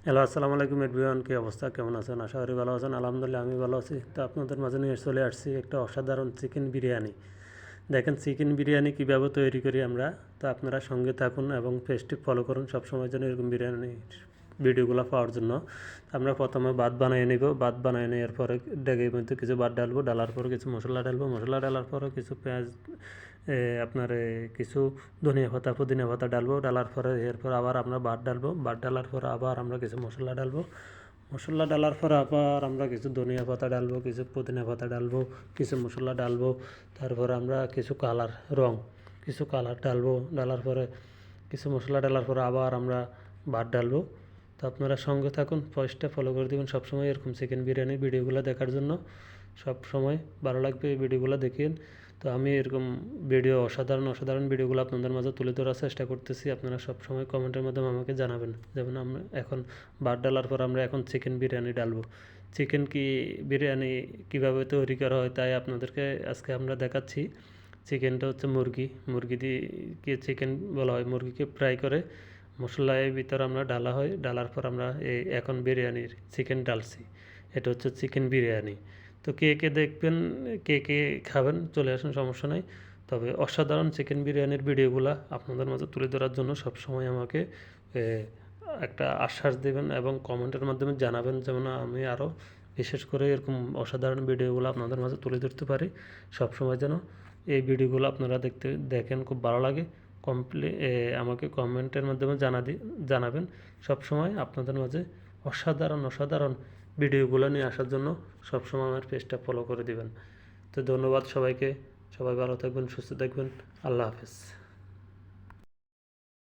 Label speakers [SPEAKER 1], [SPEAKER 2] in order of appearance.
[SPEAKER 1] Hello, আসসালামু আলাইকুম everyone. কী অবস্থা, কেমন আছেন? আশা করি ভালো আছেন। আলহামদুলিল্লাহ আমি ভালো আছি। তো আপনাদের মাঝে নিয়ে চলে আসছি একটা অসাধারণ চিকেন বিরিয়ানি। দেখেন চিকেন বিরিয়ানি কীভাবে তৈরি করি আমরা। তো আপনারা সঙ্গে থাকুন এবং পেজটি ফলো করুন সবসময় যেন এরকম বিরিয়ানি ভিডিওগুলো পাওয়ার জন্য। আমরা প্রথমে ভাত বানিয়ে নিব। ভাত বানিয়ে নেওয়ার পরে ডেগের মধ্যে কিছু ভাত ডালবো, ডালার পরে কিছু মশলা ডালবো, মশলা ডালার পরে কিছু পেঁয়াজ, আপনার কিছু ধনিয়া পাতা পুদিনা পাতা ডালবো, ডালার পরে এরপর আবার আমরা ভাত ডালবো, ভাত ডালার পরে আবার আমরা কিছু মশলা ডালবো, মশলা ডালার পরে আবার আমরা কিছু ধনিয়া পাতা ডালবো, কিছু পুদিনা পাতা ডালবো, কিছু মশলা ডালবো, তারপরে আমরা কিছু কিছু কালার ডালবো, ডালার পরে কিছু মশলা ডালার পরে আবার আমরা ভাত ডালবো। তো আপনারা সঙ্গে থাকুন, পেজটা ফলো করে দেবেন সবসময় এরকম চিকেন বিরিয়ানির ভিডিওগুলো দেখার জন্য। সব সময় ভালো লাগবে এই ভিডিওগুলো দেখেন। তো আমি এরকম ভিডিও অসাধারণ ভিডিওগুলো আপনাদের মাঝে তুলে ধরার চেষ্টা করতেছি। আপনারা সব সময় কমেন্টের মাধ্যমে আমাকে জানাবেন। যেমন আমরা এখন ভাত ডালার পর আমরা এখন চিকেন বিরিয়ানি ডালবো। চিকেন বিরিয়ানি কীভাবে তৈরি করা হয় তাই আপনাদেরকে আজকে আমরা দেখাচ্ছি। চিকেনটা হচ্ছে মুরগি দিয়ে চিকেন বলা হয়। মুরগিকে ফ্রাই করে মশলার ভিতর আমরা ডালা হয়, ডালার পর আমরা এখন বিরিয়ানির চিকেন ডালছি। এটা হচ্ছে চিকেন বিরিয়ানি। তো কে কে দেখবেন, কে কে খাবেন চলে আসুন, সমস্যা নাই। তবে অসাধারণ চিকেন বিরিয়ানির ভিডিওগুলো আপনাদের মাঝে তুলে ধরার জন্য সবসময় আমাকে একটা আশ্বাস দেবেন এবং কমেন্টের মাধ্যমে জানাবেন, যেমন আমি আরও বিশেষ করে এরকম অসাধারণ ভিডিওগুলো আপনাদের মাঝে তুলে ধরতে পারি। সবসময় যেন এই ভিডিওগুলো আপনারা দেখেন, খুব ভালো লাগে। আমাকে কমেন্টের মাধ্যমে জানাবেন। সবসময় আপনাদের মাঝে অসাধারণ ভিডিওগুলো নিয়ে আসার জন্য সবসময় আমার পেজটা ফলো করে দিবেন। তো ধন্যবাদ সবাইকে। সবাই ভালো থাকবেন, সুস্থ থাকবেন। আল্লাহ হাফেজ।